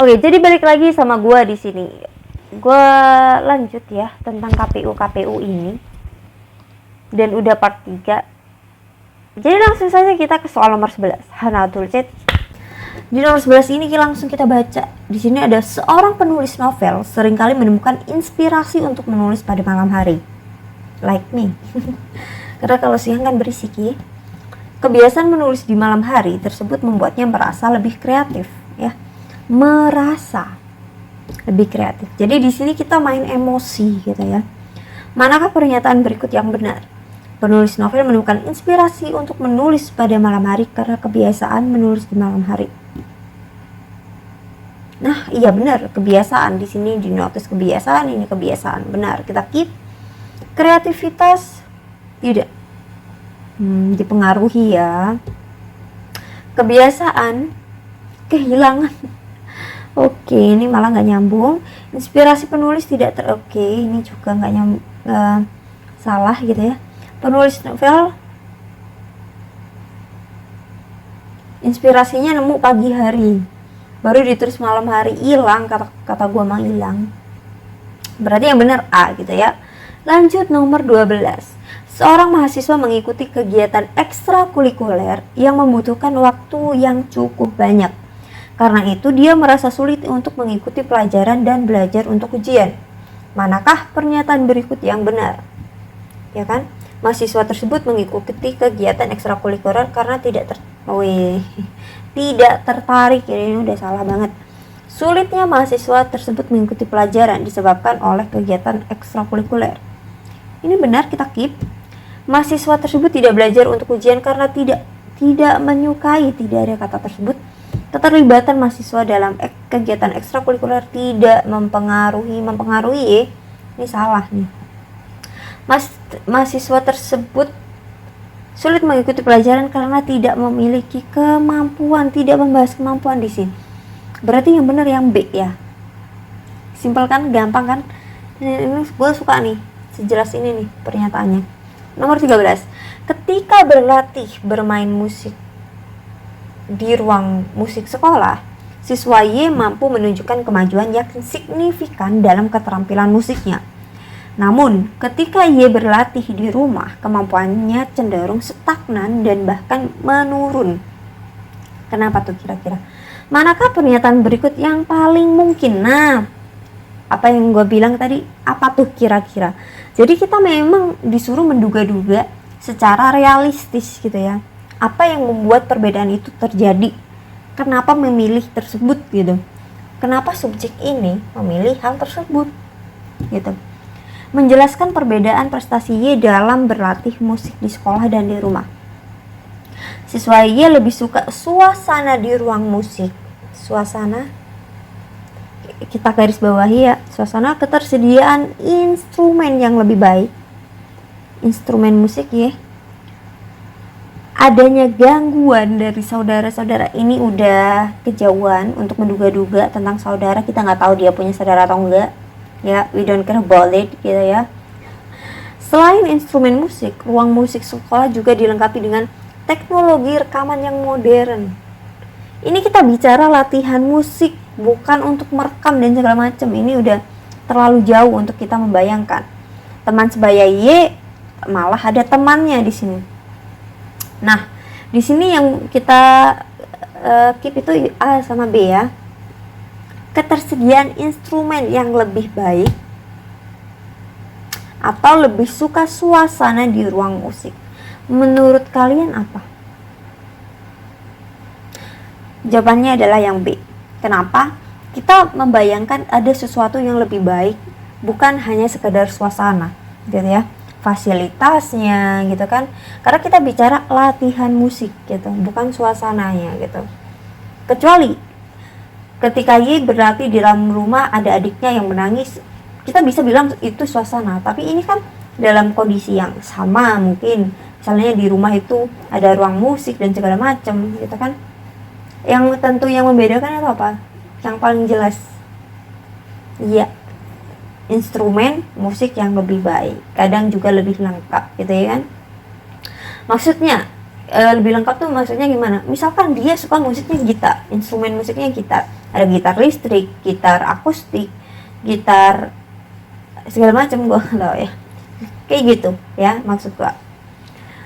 Oke, jadi balik lagi sama gue di sini. Gue lanjut ya tentang KPU ini. Dan udah part 3. Jadi langsung saja kita ke soal nomor 11. Hanatul Chat. Di nomor 11 ini langsung kita baca. Di sini ada seorang penulis novel seringkali menemukan inspirasi untuk menulis pada malam hari. Like me. Karena kalau siang kan berisik ya. Kebiasaan menulis di malam hari tersebut membuatnya merasa lebih kreatif ya. Merasa lebih kreatif. Jadi di sini kita main emosi gitu ya. Manakah pernyataan berikut yang benar? Penulis novel menemukan inspirasi untuk menulis pada malam hari karena kebiasaan menulis di malam hari. Nah, iya benar, kebiasaan di sini dinotis kebiasaan, ini kebiasaan. Benar, kita keep. Kreativitas tidak dipengaruhi ya. Kebiasaan kehilangan. Oke, ini malah nggak nyambung. Inspirasi penulis tidak oke, ini juga nggak nyambung, salah gitu ya. Penulis novel inspirasinya nemu pagi hari, baru ditulis malam hari. Hilang, kata gua mah hilang. Berarti yang benar A gitu ya. Lanjut nomor 12. Seorang mahasiswa mengikuti kegiatan ekstrakurikuler yang membutuhkan waktu yang cukup banyak. Karena itu dia merasa sulit untuk mengikuti pelajaran dan belajar untuk ujian. Manakah pernyataan berikut yang benar? Ya kan? Mahasiswa tersebut mengikuti kegiatan ekstrakurikuler karena tidak tertarik. Ini udah salah banget. Sulitnya mahasiswa tersebut mengikuti pelajaran disebabkan oleh kegiatan ekstrakurikuler. Ini benar, kita keep. Mahasiswa tersebut tidak belajar untuk ujian karena tidak menyukai, tidak ada kata tersebut. Keterlibatan mahasiswa dalam kegiatan ekstrakurikuler tidak mempengaruhi. Ini salah nih. Mahasiswa tersebut sulit mengikuti pelajaran karena tidak memiliki kemampuan, tidak membahas kemampuan di sini. Berarti yang benar yang B ya. Simpel kan, gampang kan? Ini gue suka nih, sejelas ini nih pernyataannya. Nomor 13. Ketika berlatih bermain musik di ruang musik sekolah, siswa Y mampu menunjukkan kemajuan yang signifikan dalam keterampilan musiknya. Namun, ketika Y berlatih di rumah, kemampuannya cenderung stagnan dan bahkan menurun. Kenapa tuh kira-kira? Manakah pernyataan berikut yang paling mungkin? Nah, apa yang gue bilang tadi, apa tuh kira-kira? Jadi kita memang disuruh menduga-duga secara realistis gitu ya. Apa yang membuat perbedaan itu terjadi? Kenapa memilih tersebut gitu? Kenapa subjek ini memilih hal tersebut? Gitu. Menjelaskan perbedaan prestasi Y dalam berlatih musik di sekolah dan di rumah. Siswa Y lebih suka suasana di ruang musik. Suasana, kita garis bawahi ya, suasana ketersediaan instrumen yang lebih baik. Instrumen musik ya. Adanya gangguan dari saudara-saudara, ini udah kejauhan untuk menduga-duga tentang saudara. Kita nggak tahu dia punya saudara atau enggak. Ya, we don't care about it gitu ya. Selain instrumen musik, ruang musik sekolah juga dilengkapi dengan teknologi rekaman yang modern. Ini kita bicara latihan musik, bukan untuk merekam dan segala macam. Ini udah terlalu jauh untuk kita membayangkan. Teman sebaya Y malah ada temannya di sini. Nah, di sini yang kita keep itu A sama B ya. Ketersediaan instrumen yang lebih baik atau lebih suka suasana di ruang musik. Menurut kalian apa? Jawabannya adalah yang B. Kenapa? Kita membayangkan ada sesuatu yang lebih baik, bukan hanya sekedar suasana, gitu ya. Fasilitasnya gitu kan. Karena kita bicara latihan musik gitu, bukan suasananya gitu. Kecuali ketika Y berlatih di dalam rumah, ada adiknya yang menangis, kita bisa bilang itu suasana. Tapi ini kan dalam kondisi yang sama, mungkin misalnya di rumah itu ada ruang musik dan segala macam gitu kan. Yang tentu yang membedakan itu apa? Yang paling jelas, iya, instrumen musik yang lebih baik, kadang juga lebih lengkap gitu ya kan. Maksudnya lebih lengkap tuh maksudnya gimana? Misalkan dia suka musiknya gitar, instrumen musiknya gitar, Ada gitar listrik, gitar akustik, gitar segala macam, gue nggak tahu ya. Kayak gitu ya maksud gue.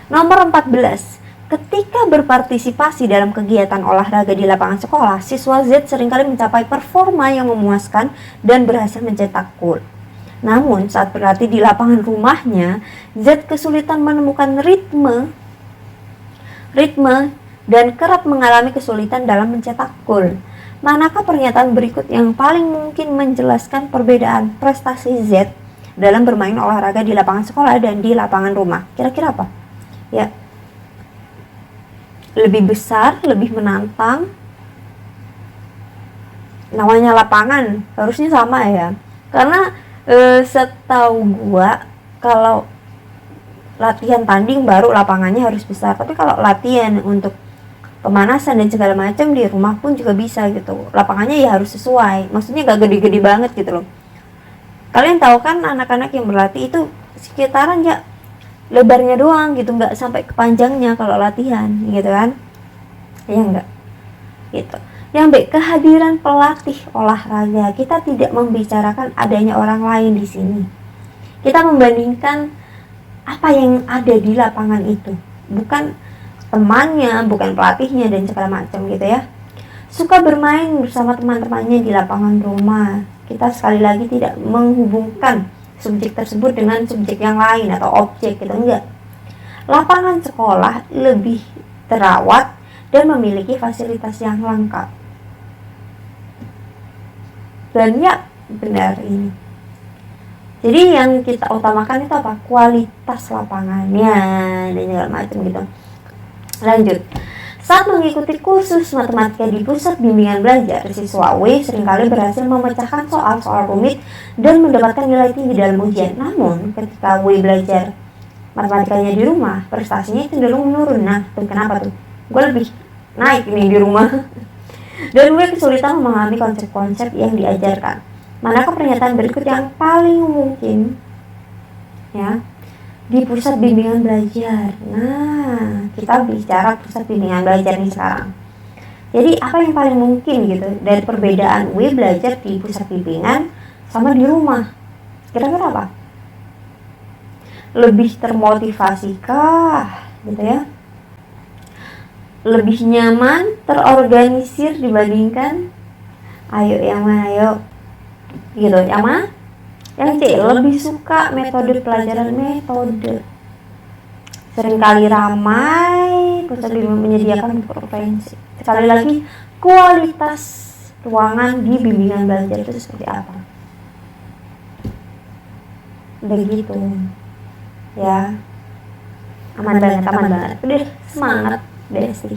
Nomor 14. Ketika berpartisipasi dalam kegiatan olahraga di lapangan sekolah, siswa Z seringkali mencapai performa yang memuaskan dan berhasil mencetak gol. Namun, saat berlatih di lapangan rumahnya, Z kesulitan menemukan ritme dan kerap mengalami kesulitan dalam mencetak gol. Manakah pernyataan berikut yang paling mungkin menjelaskan perbedaan prestasi Z dalam bermain olahraga di lapangan sekolah dan di lapangan rumah? Kira-kira apa? Ya, lebih besar, lebih menantang. Namanya lapangan, harusnya sama ya. Karena setahu gua kalau latihan tanding baru lapangannya harus besar. Tapi kalau latihan untuk pemanasan dan segala macam di rumah pun juga bisa gitu. Lapangannya ya harus sesuai. Maksudnya gak gede-gede banget gitu loh. Kalian tahu kan anak-anak yang berlatih itu sekitaran ya lebarnya doang gitu, nggak sampai kepanjangnya kalau latihan gitu kan ya, enggak gitu. Yang B, kehadiran pelatih olahraga. Kita tidak membicarakan adanya orang lain di sini, kita membandingkan apa yang ada di lapangan itu, bukan temannya, bukan pelatihnya dan segala macam gitu ya. Suka bermain bersama teman-temannya di lapangan rumah. Kita sekali lagi tidak menghubungkan subjek tersebut dengan subjek yang lain atau objek gitu, enggak. Lapangan sekolah lebih terawat dan memiliki fasilitas yang lengkap. Dan ya benar ini. Jadi yang kita utamakan itu apa? Kualitas lapangannya dan segala macam gitu. Lanjut. Saat mengikuti kursus matematika di pusat bimbingan belajar, siswa W seringkali berhasil memecahkan soal-soal rumit dan mendapatkan nilai tinggi dalam ujian. Namun, ketika W belajar matematikanya di rumah, prestasinya cenderung menurun. Nah, tuh kenapa tuh? Gue lebih naik nih di rumah. Dan W kesulitan memahami konsep-konsep yang diajarkan. Manakah pernyataan berikut yang paling mungkin? Ya. Di pusat bimbingan belajar. Nah, kita bicara pusat bimbingan belajar nih sekarang. Jadi apa yang paling mungkin gitu dari perbedaan W belajar di pusat bimbingan sama di rumah? Kira-kira apa? Lebih termotivasi kah gitu ya? Lebih nyaman, terorganisir dibandingkan? Ayo yang mana ayo? Gitu, yang mana? Yang C, lebih suka metode pelajaran metode. Seringkali ramai, pusat bimbingan menyediakan preferensi. Sekali lagi, kualitas ruangan di bimbingan belajar itu seperti apa? Begitu. Ya. Aman banget. Udah, semangat, Besti.